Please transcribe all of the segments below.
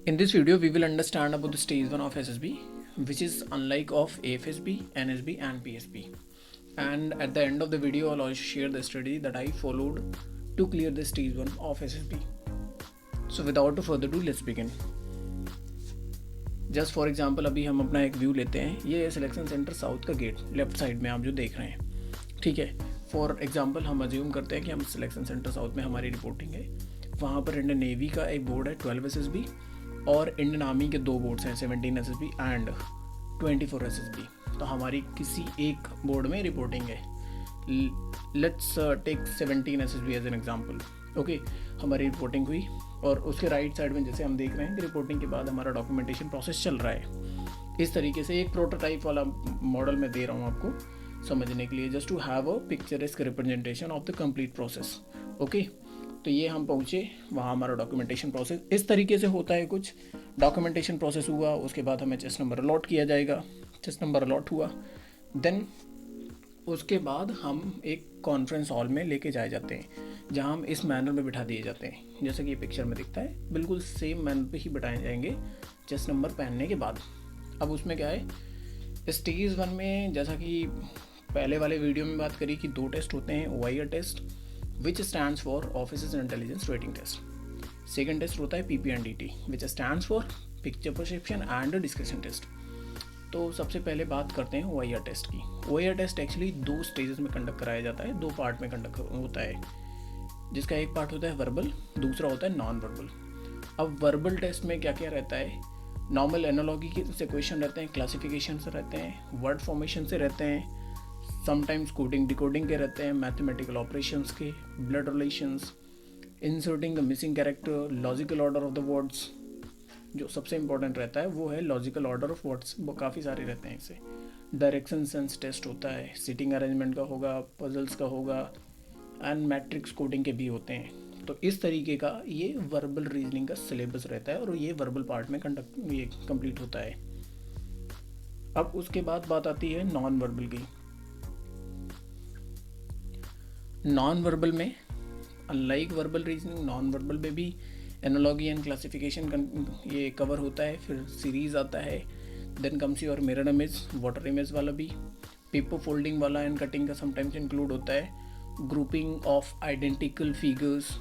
In this video, we will understand about the stage 1 of SSB, which is unlike of AFSB, NSB and PSB. And at the end of the video, I'll also share the study that I followed to clear the stage 1 of SSB. So without further ado, let's begin. Just for example अभी हम अपना एक view लेते हैं. ये है selection centre south का gate, left side में आप जो देख रहे हैं. ठीक है, फॉर एग्जांपल हम अज्यूम करते हैं कि हम सिलेक्शन सेंटर साउथ में हमारी रिपोर्टिंग है. वहाँ पर इंडियन नेवी का एक बोर्ड है 12 SSB और इंडियन आर्मी के दो बोर्ड्स हैं 17 SSB एंड 24 SSB. तो हमारी किसी एक बोर्ड में रिपोर्टिंग है. Let's take 17 SSB as an example. Okay, हमारी रिपोर्टिंग हुई और उसके राइट साइड में जैसे हम देख रहे हैं कि रिपोर्टिंग के बाद हमारा डॉक्यूमेंटेशन प्रोसेस चल रहा है. इस तरीके से एक प्रोटोटाइप वाला मॉडल मैं दे रहा हूँ आपको समझने के लिए, just to have a picturesque representation of the complete process. Okay, तो ये हम पहुँचे, वहाँ हमारा डॉक्यूमेंटेशन प्रोसेस इस तरीके से होता है. कुछ डॉक्यूमेंटेशन प्रोसेस हुआ, उसके बाद हमें चेस्ट नंबर अलॉट किया जाएगा. चेस्ट नंबर अलॉट हुआ, देन उसके बाद हम एक कॉन्फ्रेंस हॉल में लेके जाए जाते हैं, जहां हम इस मैनर में बिठा दिए जाते हैं जैसे कि ये पिक्चर में दिखता है. बिल्कुल सेम मैनर पे ही बिठाए जाएंगे चेस्ट नंबर पहनने के बाद. अब उसमें क्या है, स्टेज 1 में जैसा कि पहले वाले वीडियो में बात करी कि दो टेस्ट होते हैं. OIR test which stands for officers intelligence rating test. Second test होता है PPNDT which stands for picture perception and discussion test. तो सबसे पहले बात करते हैं OIR टेस्ट की. OIR टेस्ट एक्चुअली दो स्टेजेस में कंडक्ट कराया जाता है, दो पार्ट में कंडक्ट होता है, जिसका एक पार्ट होता है वर्बल, दूसरा होता है नॉन वर्बल. अब वर्बल टेस्ट में क्या क्या रहता है, नॉर्मल एनालॉजी के से क्वेश्चन रहते हैं, क्लासिफिकेशन से रहते हैं, वर्ड फॉर्मेशन से रहते हैं, समटाइम्स कोडिंग डिकोडिंग के रहते हैं, मैथमेटिकल ऑपरेशंस के, blood relations, inserting the missing character, logical order of the words. जो सबसे इंपॉर्टेंट रहता है वो है लॉजिकल ऑर्डर ऑफ वर्ड्स, वो काफ़ी सारे रहते हैं. इससे डायरेक्शन सेंस टेस्ट होता है, सिटिंग अरेंजमेंट का होगा, पजल्स का होगा एंड मैट्रिक्स कोडिंग के भी होते हैं. तो इस तरीके का ये वर्बल रीजनिंग का सिलेबस रहता है और ये वर्बल पार्ट में ये कंप्लीट होता है. अब उसके बाद बात आती है नॉन वर्बल की. नॉन वर्बल में unlike verbal reasoning, non verbal में भी एनालॉजी एंड क्लासिफिकेशन ये कवर होता है. फिर सीरीज आता है, then comes your mirror image, water image वाला भी, पेपर फोल्डिंग वाला एंड कटिंग का समटाइम्स इंक्लूड होता है, grouping of identical figures,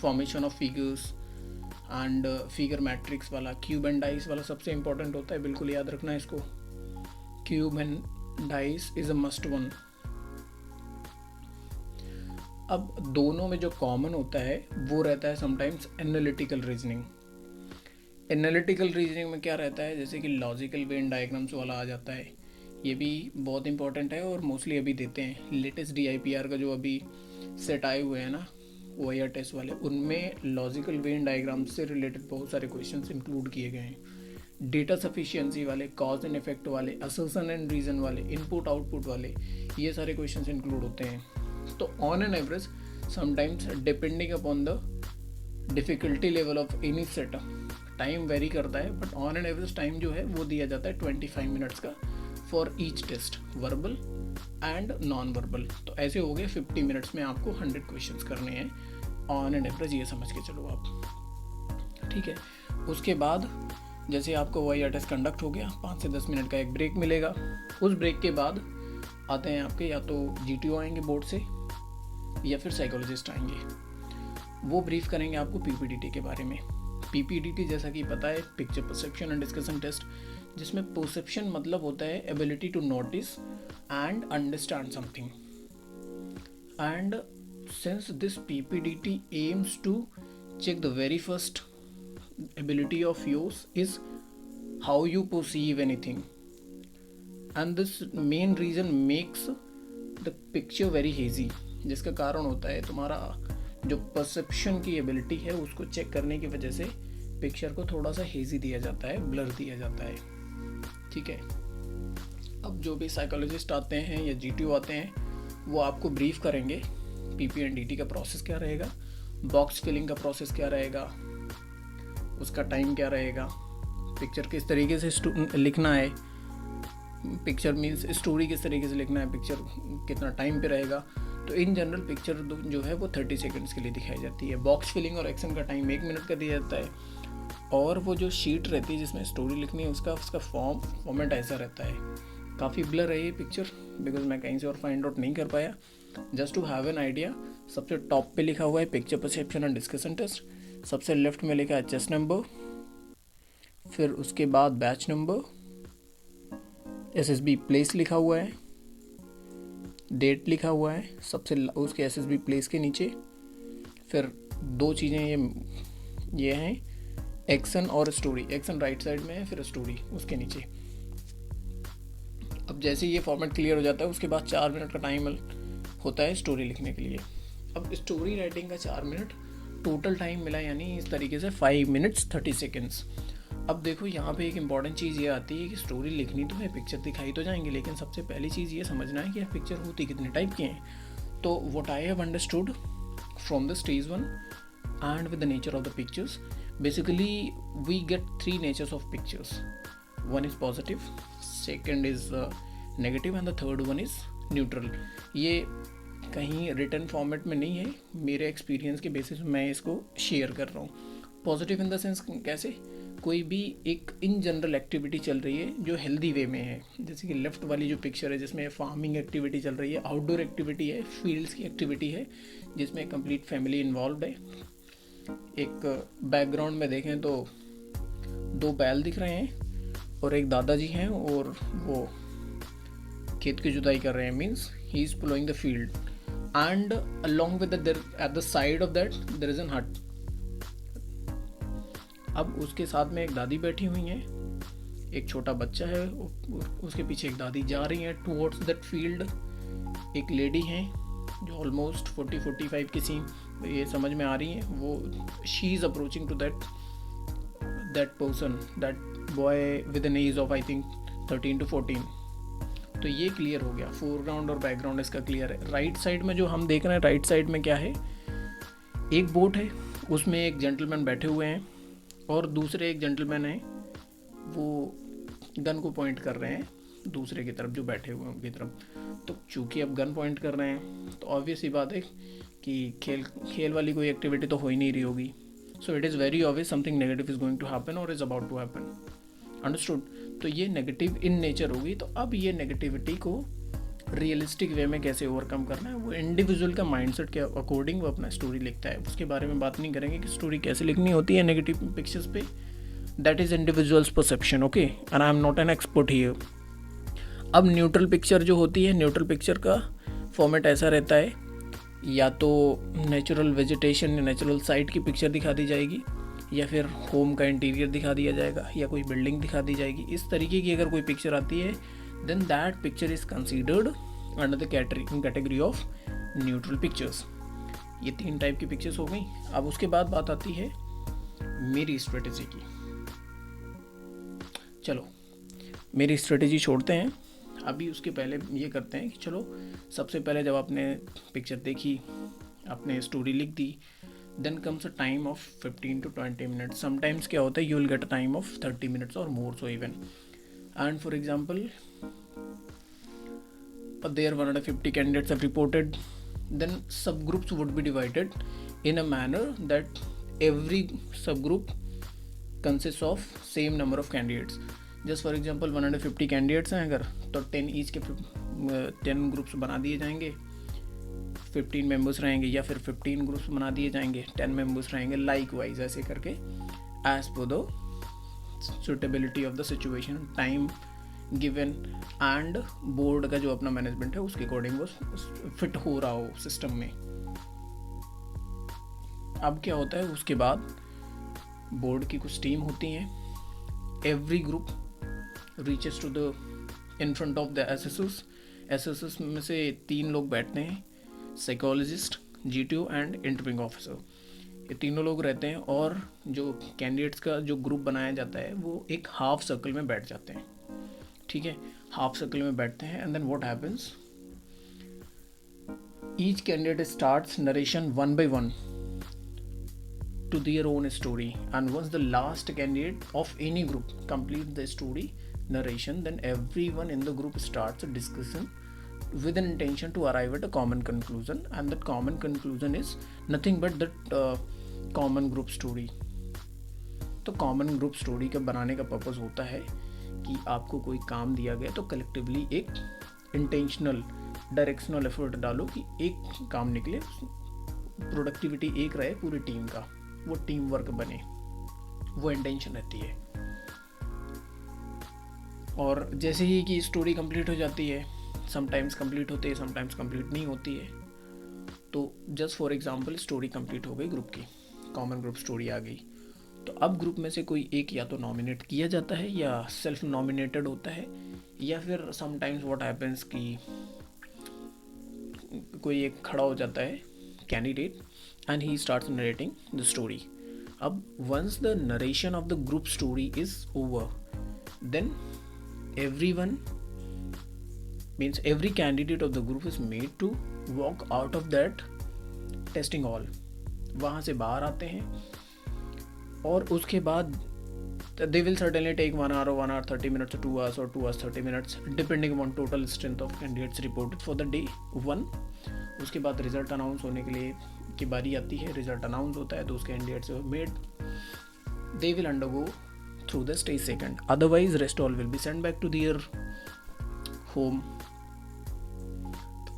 formation of figures and figure matrix वाला, क्यूब एंड डाइस वाला सबसे इंपॉर्टेंट होता है, बिल्कुल याद रखना है इसको. Cube and dice is a must one. अब दोनों में जो कॉमन होता है वो रहता है sometimes analytical reasoning. Analytical reasoning में क्या रहता है, जैसे कि लॉजिकल वेन डायग्राम्स वाला आ जाता है. ये भी बहुत इंपॉर्टेंट है और मोस्टली अभी देते हैं. लेटेस्ट DIPR का जो अभी सेट आए हुए हैं ना OIR टेस्ट वाले, उनमें लॉजिकल वेन डायग्राम से रिलेटेड बहुत सारे क्वेश्चंस इंक्लूड किए गए हैं. डेटा सफिशिएंसी वाले, कॉज एंड इफेक्ट वाले, असर्शन एंड रीजन वाले, इनपुट आउटपुट वाले, ये सारे क्वेश्चंस इंक्लूड होते हैं. तो on an average sometimes depending upon the difficulty level of any set time very करता है, but on an average time जो है वो दिया जाता है 25 मिनट्स का for each test, verbal and non verbal. तो ऐसे हो गए 50 मिनट्स में आपको 100 क्वेश्चंस करने हैं ऑन एन एवरेज, ये समझ के चलो आप. ठीक है, उसके बाद जैसे आपको OIR टेस्ट कंडक्ट हो गया, 5 से 10 मिनट का एक ब्रेक मिलेगा. उस ब्रेक के बाद आते हैं आपके या तो GTO आएंगे बोर्ड से या फिर साइकोलॉजिस्ट आएंगे. वो ब्रीफ करेंगे आपको PPDT के बारे में. PPDT जैसा कि पता है, picture perception and discussion test, जिसमें परसेप्शन मतलब होता है ability to notice and understand something. And since this PPDT aims to check the very first ability of yours is how you perceive anything, and this main reason makes the picture very hazy, जिसका कारण होता है तुम्हारा जो perception की ability है उसको check करने की वजह से पिक्चर को थोड़ा सा हेजी दिया जाता है, ब्लर दिया जाता है. ठीक है, अब जो भी साइकोलॉजिस्ट आते हैं या GTO आते हैं वो आपको ब्रीफ करेंगे PPNDT का प्रोसेस क्या रहेगा, बॉक्स फिलिंग का प्रोसेस क्या रहेगा, उसका टाइम क्या रहेगा, पिक्चर किस तरीके से लिखना है, पिक्चर मीन्स स्टोरी किस तरीके से लिखना है, पिक्चर कितना टाइम पे रहेगा. तो इन जनरल पिक्चर जो है वो 30 सेकंड्स के लिए दिखाई जाती है. बॉक्स फिलिंग और एक्शन का टाइम 1 मिनट का दिया जाता है. और वो जो शीट रहती है जिसमें स्टोरी लिखनी है उसका फॉर्मेट ऐसा रहता है। काफ़ी ब्लर है ये पिक्चर बिकॉज मैं कहीं से और फाइंड आउट नहीं कर पाया। Just to have an idea, सबसे टॉप पे लिखा हुआ है picture perception and discussion test, सबसे लेफ्ट में लिखा है चेस्ट नंबर, फिर उसके बाद बैच नंबर, SSB प्लेस लिखा हुआ है, डेट लिखा हुआ है सबसे उसके SSB प्लेस के नीचे, फिर दो चीज़ें ये हैं एक्शन और स्टोरी। एक्शन राइट साइड में है, फिर स्टोरी उसके नीचे। अब जैसे ये फॉर्मेट क्लियर हो जाता है उसके बाद 4 मिनट का टाइम होता है स्टोरी लिखने के लिए। अब स्टोरी राइटिंग का 4 मिनट टोटल टाइम मिला, यानी इस तरीके से 5 मिनट्स 30 सेकेंड्स। अब देखो यहाँ पे एक इम्पॉर्टेंट चीज़ ये आती है कि स्टोरी लिखनी तो है, पिक्चर दिखाई तो जाएंगे, लेकिन सबसे पहली चीज़ ये समझना है कि पिक्चर होती कितने टाइप की हैं। तो what I have understood from the stage 1 and with the nature of the pictures, basically we get 3 natures of pictures. One is positive, second is negative and the third one is neutral. ये कहीं written format में नहीं है, मेरे experience के basis मैं इसको share कर रहा हूँ। पॉजिटिव इन द सेंस कैसे, कोई भी एक इन जनरल एक्टिविटी चल रही है जो हेल्दी वे में है, जैसे कि लेफ्ट वाली जो पिक्चर है जिसमें फार्मिंग एक्टिविटी चल रही है, आउटडोर एक्टिविटी है, फील्ड्स की एक्टिविटी है जिसमें कंप्लीट फैमिली इन्वॉल्व है। एक बैकग्राउंड में देखें तो 2 बैल दिख रहे हैं और एक दादाजी हैं और वो खेत की जुताई कर रहे हैं, means he is ploughing the field and along with at the side of that there is an hut. अब उसके साथ में एक दादी बैठी हुई है, एक छोटा बच्चा है, उसके पीछे एक दादी जा रही है टुवर्ड्स दैट फील्ड। एक लेडी है जो ऑलमोस्ट 40-45 की सीन ये समझ में आ रही है, वो she is approaching to that person, that boy with an age of I think 13 to 14। तो ये क्लियर हो गया, फोरग्राउंड और बैकग्राउंड इसका क्लियर है। राइट साइड में जो हम देख रहे हैं, राइट साइड में क्या है, एक बोट है उसमें एक जेंटलमैन बैठे हुए हैं और दूसरे एक जेंटलमैन हैं वो गन को पॉइंट कर रहे हैं दूसरे की तरफ जो बैठे हुए हैं उनकी तरफ। तो चूँकि अब गन पॉइंट कर रहे हैं तो ऑब्वियस ही बात है कि खेल वाली कोई एक्टिविटी तो हो ही नहीं रही होगी। So it is very obvious something negative is going to happen और is about to happen. Understood? तो ये नेगेटिव इन नेचर होगी। तो अब ये नेगेटिविटी को रियलिस्टिक वे में कैसे ओवरकम करना है, वो इंडिविजुअल का माइंडसेट के अकॉर्डिंग वो अपना स्टोरी लिखता है। उसके बारे में बात नहीं करेंगे कि स्टोरी कैसे लिखनी होती है नेगेटिव पिक्चर्स पे। That is individuals perception, okay, and I am not an expert here. अब न्यूट्रल पिक्चर जो होती है, न्यूट्रल पिक्चर का फॉर्मेट ऐसा रहता है, या तो नेचुरल वेजिटेशन या नेचुरल साइट की पिक्चर दिखा दी जाएगी, या फिर होम का इंटीरियर दिखा दिया जाएगा, या कोई बिल्डिंग दिखा दी जाएगी। इस तरीके की अगर कोई पिक्चर आती है then that picture is considered under the category of neutral pictures. ये 3 टाइप की पिक्चर्स हो गई। अब उसके बाद बात आती है मेरी स्ट्रेटेजी की। चलो मेरी स्ट्रेटेजी छोड़ते हैं, अभी उसके पहले ये करते हैं कि चलो सबसे पहले जब आपने पिक्चर देखी, आपने स्टोरी लिख दी, then comes a time of 15 to 20 minutes. Sometimes क्या होता है, you will get a time of 30 minutes और more so even. And for example there 150 candidates have reported, then subgroups would be divided in a manner that every subgroup consists of same number of candidates. Just for example 150 candidates हैं अगर, तो 10 each के 10 groups बना दिए जाएंगे, 15 members रहेंगे, या फिर 15 ग्रुप्स बना दिए जाएंगे, 10 मेंबर्स रहेंगे, लाइक वाइज ऐसे करके as per the suitability of the situation, time given and board का जो अपना मैनेजमेंट है उसके अकॉर्डिंग वो फिट हो रहा हो सिस्टम में। अब क्या होता है, उसके बाद बोर्ड की कुछ टीम होती हैं, every group reaches to the in front of the SSS में से 3 लोग बैठते हैं, psychologist, GTO and interviewing officer. ये तीनों लोग रहते हैं और जो कैंडिडेट्स का जो ग्रुप बनाया जाता है वो एक हाफ सर्कल में बैठ जाते हैं। ठीक है, हाफ सर्कल में बैठते हैं and then what happens, each candidate starts narration 1 by 1 to their own story, and once the last candidate of any group complete the story narration, then everyone in the group starts a discussion with an intention to arrive at a common conclusion, and that common conclusion is nothing but that common group story. तो common group story का बनाने का purpose होता है कि आपको कोई काम दिया गया तो कलेक्टिवली एक इंटेंशनल डायरेक्शनल एफर्ट डालो कि एक काम निकले, प्रोडक्टिविटी एक रहे पूरी टीम का, वो टीम वर्क बने, वो इंटेंशन रहती है। और जैसे ही कि स्टोरी कंप्लीट हो जाती है, समटाइम्स कंप्लीट होती है, समटाइम्स कंप्लीट नहीं होती है, तो just for example story complete हो गई ग्रुप की, कॉमन ग्रुप स्टोरी आ गई, तो अब ग्रुप में से कोई एक या तो नॉमिनेट किया जाता है या सेल्फ नॉमिनेटेड होता है, या फिर समटाइम्स व्हाट हैपेंस कि कोई एक खड़ा हो जाता है candidate and he starts narrating the story. अब once the narration of the group story is over, then everyone means every candidate of the group is made to walk out of that testing hall, वहाँ से बाहर आते हैं और उसके बाद they will certainly take 1 hour or 1 hour 30 minutes or 2 hours or 2 hours 30 minutes depending on total strength of candidates reported for the day 1। उसके बाद रिजल्ट अनाउंस होने के लिए की बारी आती है, रिजल्ट अनाउंस होता है तो उसके candidates made they will undergo through the stage second, otherwise rest all will be sent back to their home।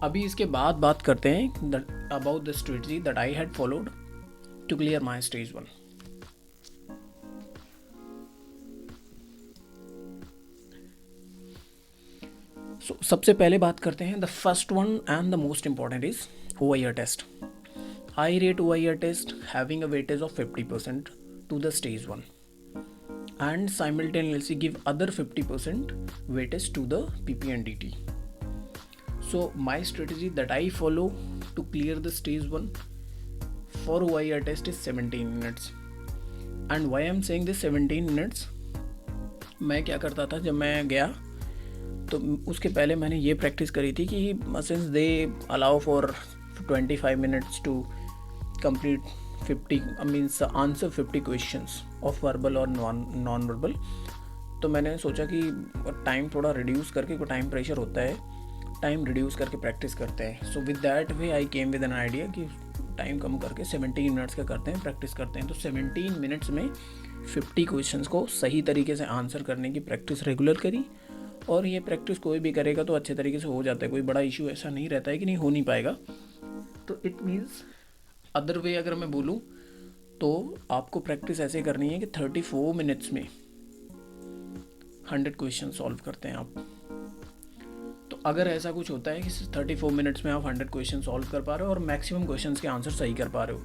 अभी इसके बाद बात करते हैं about the strategy that I had followed to clear my stage 1। So सबसे पहले बात करते हैं the first one and the most important is OIR test। I rate OIR test having a weightage of 50% to the stage 1 and simultaneously give other 50% weightage to the PP and DT। So my strategy that I follow to clear the stage 1 for OIR test is 17 minutes। And why I'm saying this 17 minutes, मैं क्या करता था जब मैं गया तो उसके पहले मैंने ये प्रैक्टिस करी थी कि since they allow for 25 minutes to complete 50 means answer 50 questions of verbal और नॉन वर्बल, तो मैंने सोचा कि टाइम थोड़ा रिड्यूस करके, को टाइम प्रेशर होता है, टाइम रिड्यूस करके प्रैक्टिस करते हैं। So with that way I came with an idea कि टाइम कम करके 17 मिनट्स का करते हैं, प्रैक्टिस करते हैं। तो 17 मिनट्स में 50 क्वेश्चंस को सही तरीके से आंसर करने की प्रैक्टिस रेगुलर करी, और ये प्रैक्टिस कोई भी करेगा तो अच्छे तरीके से हो जाता है, कोई बड़ा इशू ऐसा नहीं रहता है कि नहीं हो नहीं पाएगा। तो इट मीन्स अदर वे अगर मैं बोलूँ तो आपको प्रैक्टिस ऐसे करनी है कि 34 मिनट्स में 100 क्वेश्चन सॉल्व करते हैं आप। तो अगर ऐसा कुछ होता है कि 34 मिनट्स में आप 100 क्वेश्चन सॉल्व कर पा रहे हो और मैक्सिमम क्वेश्चंस के आंसर सही कर पा रहे हो,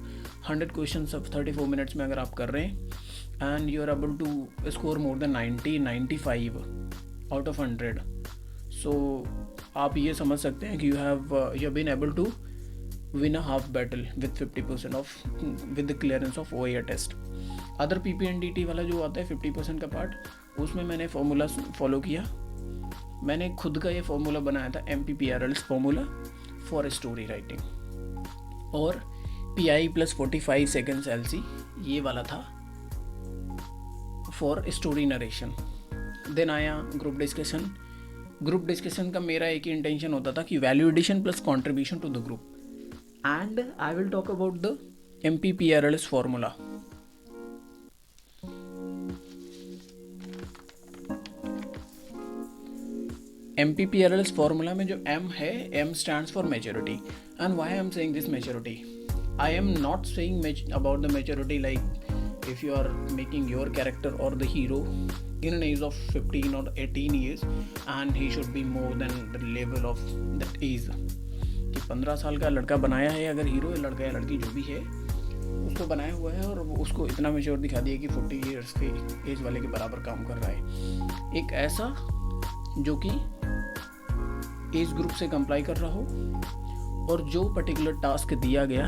100 क्वेश्चन सब 34 मिनट्स में अगर आप कर रहे हैं and you are able to score more than 95 out of 100, so आप ये समझ सकते हैं कि you have been able to win a half battle with 50% of with the clearance of OIR test। Other PPNDT वाला जो आता है 50% का पार्ट, उसमें मैंने फॉर्मूला फॉलो किया, मैंने खुद का ये फॉर्मूला बनाया था MPPRL's formula for story writing, और PI + 45 सेकेंड्स LC ये वाला था फॉर स्टोरी नरेशन। देन आया ग्रुप डिस्कशन। ग्रुप डिस्कशन का मेरा एक ही इंटेंशन होता था कि value addition plus contribution to the group, and I will talk about the MPPRL's formula। MPPRL's formula में जो M है, M stands for maturity। and why I am saying this maturity, I am not saying about the maturity like if you are making your character or the hero in an age of 15 or 18 years and he should be more than the level of that age कि 15 साल का लड़का बनाया है, अगर hero है, लड़का या लड़की जो भी है उसको बनाया हुआ है और उसको इतना मैच्योर दिखा दिया कि 40 ईयर्स के एज वाले के बराबर काम कर रहा है। एक ऐसा जो कि एज ग्रुप से कंप्लाई कर रहा हो और जो पर्टिकुलर टास्क दिया गया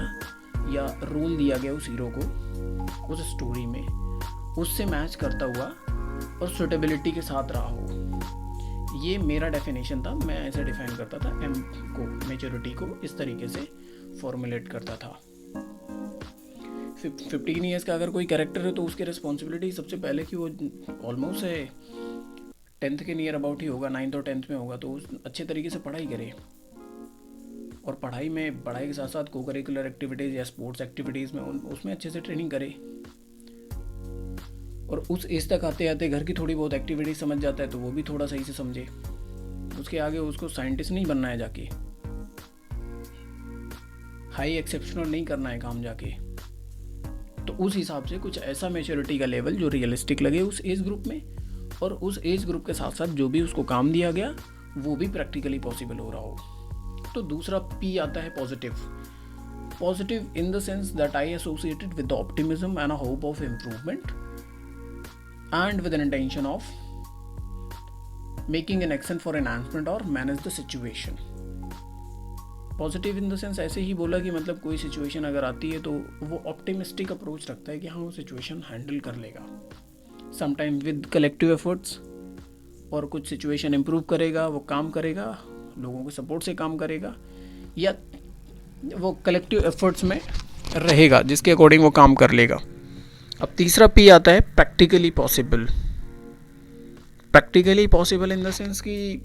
या रोल दिया गया उस हीरो को उस स्टोरी में उससे मैच करता हुआ और सुटेबिलिटी के साथ रहा हो। ये मेरा डेफिनेशन था, मैं ऐसे डिफाइन करता था एम को, मेच्योरिटी को इस तरीके से फॉर्मुलेट करता था। 15 ईयर्स का अगर कोई कैरेक्टर है तो उसकी रिस्पॉन्सिबिलिटी सबसे पहले कि वो ऑलमोस्ट है 10th के नियर अबाउट ही होगा, 9th और 10th में होगा, तो अच्छे तरीके से पढ़ाई करे और पढ़ाई के साथ साथ को करिकुलर एक्टिविटीज़ या स्पोर्ट्स एक्टिविटीज़ में उसमें अच्छे से ट्रेनिंग करे और उस एज तक आते आते घर की थोड़ी बहुत एक्टिविटी समझ जाता है तो वो भी थोड़ा सही से समझे। उसके आगे उसको साइंटिस्ट नहीं बनना है, जाके हाई एक्सेप्शनल नहीं करना है काम जाके। तो उस हिसाब से कुछ ऐसा मैच्योरिटी का लेवल जो रियलिस्टिक लगे उस एज ग्रुप में, और उस एज ग्रुप के साथ साथ जो भी उसको काम दिया गया वो भी प्रैक्टिकली पॉसिबल हो रहा हो। तो दूसरा पी आता है positive. Positive in the sense that I associated with the optimism and a hope of improvement and with an intention of making an action for enhancement और manage the situation. Positive in the sense ऐसे ही बोला कि मतलब कोई situation अगर आती है तो वो ऑप्टिमिस्टिक अप्रोच रखता है कि हाँ वो सिचुएशन हैंडल कर लेगा, समटाइम विद कलेक्टिव एफर्ट्स, और कुछ सिचुएशन इम्प्रूव करेगा, वो काम करेगा, लोगों के सपोर्ट से काम करेगा, या वो कलेक्टिव एफर्ट्स में रहेगा जिसके अकॉर्डिंग वो काम कर लेगा। अब तीसरा पी आता है practically possible. Practically possible in the sense कि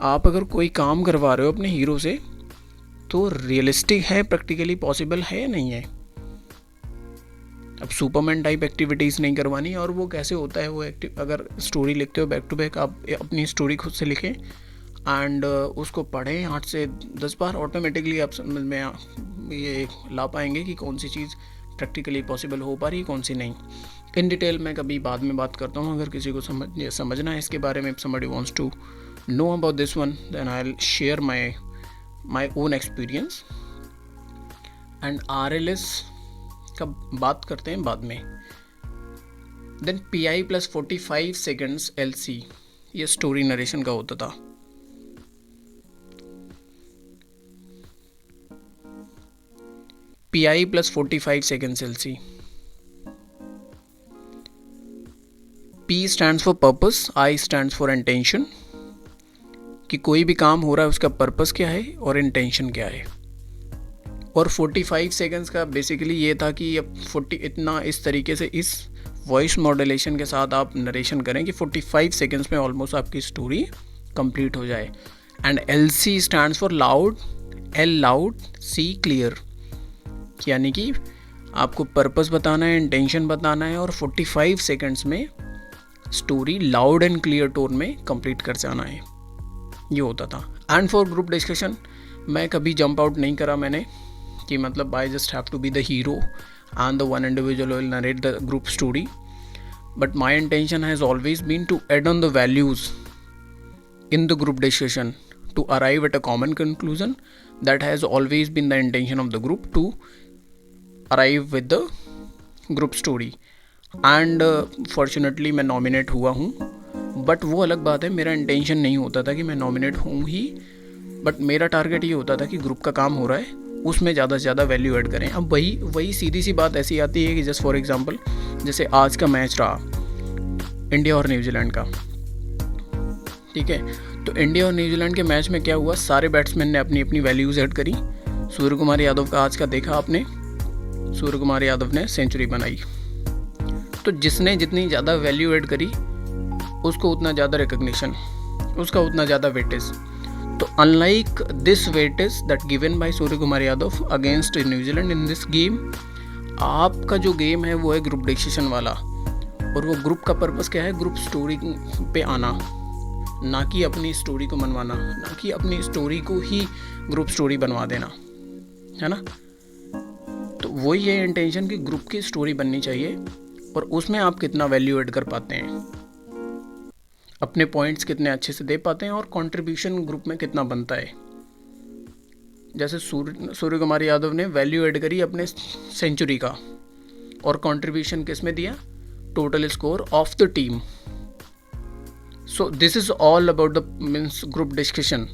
आप अगर कोई काम करवा रहे हो अपने हीरो से तो रियलिस्टिक है, प्रैक्टिकली पॉसिबल है या नहीं है। अब सुपरमैन टाइप एक्टिविटीज़ नहीं करवानी। और वो कैसे होता है वो अगर स्टोरी लिखते हो बैक टू बैक, आप अपनी स्टोरी खुद से लिखें एंड उसको पढ़ें 8 से 10 बार, ऑटोमेटिकली आप समझ में ये ला पाएंगे कि कौन सी चीज़ प्रैक्टिकली पॉसिबल हो पा रही, कौन सी नहीं। इन डिटेल मैं कभी बाद में बात करता हूँ, अगर किसी को समझना है इसके बारे में, somebody wants to know about this one, then I'll share my own experience। And RLS का बात करते हैं बाद में। देन PI + 45 सेकेंड्स LC, ये स्टोरी नरेशन का होता था। PI + 45 seconds LC। P stands for purpose, I stands for intention, कि कोई भी काम हो रहा है उसका पर्पस क्या है और इंटेंशन क्या है। और 45 सेकेंड्स का बेसिकली ये था कि अब 40 इतना इस तरीके से इस वॉइस मॉड्यूलेशन के साथ आप नरेशन करें कि 45 सेकेंड्स में ऑलमोस्ट आपकी स्टोरी कंप्लीट हो जाए। And LC stands for loud, L loud, C clear, यानी कि आपको पर्पस बताना है, इंटेंशन बताना है और 45 सेकेंड्स में story loud and clear tone में कंप्लीट कर जाना है, ये होता था। एंड फॉर ग्रुप डिस्कशन मैं कभी जंप आउट नहीं करा मैंने, कि मतलब I just have to be the hero and the one individual will narrate the group story, but my intention has always been to add on the values in the group discussion to arrive at a common conclusion. That has always been the intention of the group, to arrive with the group story. And fortunately मैं nominate हुआ हूँ, but वो अलग बात है, मेरा intention नहीं होता था कि मैं नॉमिनेट हूँ ही, बट मेरा टारगेट ये होता था कि ग्रुप का काम हो रहा है उसमें ज़्यादा से ज़्यादा वैल्यू ऐड करें। अब वही सीधी सी बात ऐसी आती है कि जस्ट फॉर एग्जांपल जैसे आज का मैच रहा इंडिया और न्यूजीलैंड का, ठीक है, तो इंडिया और न्यूजीलैंड के मैच में क्या हुआ, सारे बैट्समैन ने अपनी अपनी वैल्यूज़ ऐड करी। सूर्य कुमार यादव का आज का देखा आपने, सूर्य कुमार यादव ने सेंचुरी बनाई। तो जिसने जितनी ज़्यादा वैल्यू ऐड करी उसको उतना ज़्यादा रिकग्निशन, उसका उतना ज़्यादा वेटेज। तो unlike this weightage that given by Surya Kumar Yadav against New Zealand in this game, आपका जो गेम है वो है ग्रुप डिस्कशन वाला, और वो ग्रुप का पर्पस क्या है, ग्रुप स्टोरी पे आना, ना कि अपनी स्टोरी को मनवाना, ना कि अपनी स्टोरी को ही ग्रुप स्टोरी बनवा देना, है ना। तो वही है इंटेंशन कि ग्रुप की स्टोरी बननी चाहिए और उसमें आप कितना वैल्यू ऐड कर पाते हैं, अपने पॉइंट्स कितने अच्छे से दे पाते हैं और कंट्रीब्यूशन ग्रुप में कितना बनता है। जैसे सूर्य कुमार यादव ने वैल्यू ऐड करी अपने सेंचुरी का, और कंट्रीब्यूशन किस में दिया, total score of the team. So this is all about the means group discussion.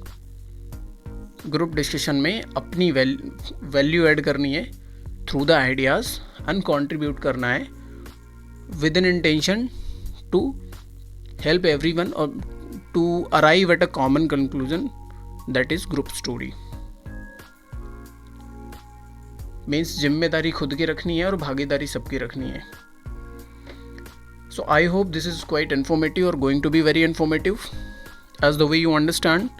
Group discussion में अपनी वैल्यू ऐड करनी है through the ideas and contribute करना है with an intention to help everyone और to arrive at a common conclusion, that is group story. Means जिम्मेदारी खुद की रखनी है और भागीदारी सबकी रखनी है। So I hope this is quite informative or going to be very informative as the way you understand.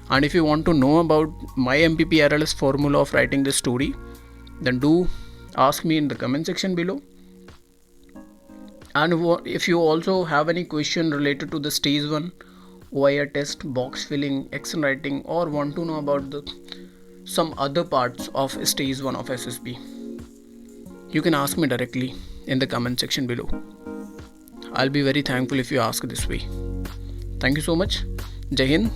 And if you want to know about my MPP RLS formula of writing this story, then do ask me in the comment section below. And if you also have any question related to the stage 1 OIR test, box filling, action writing, or want to know about some other parts of stage 1 of SSB, you can ask me directly in the comment section below. I'll be very thankful if you ask this way. Thank you so much. Jai Hind.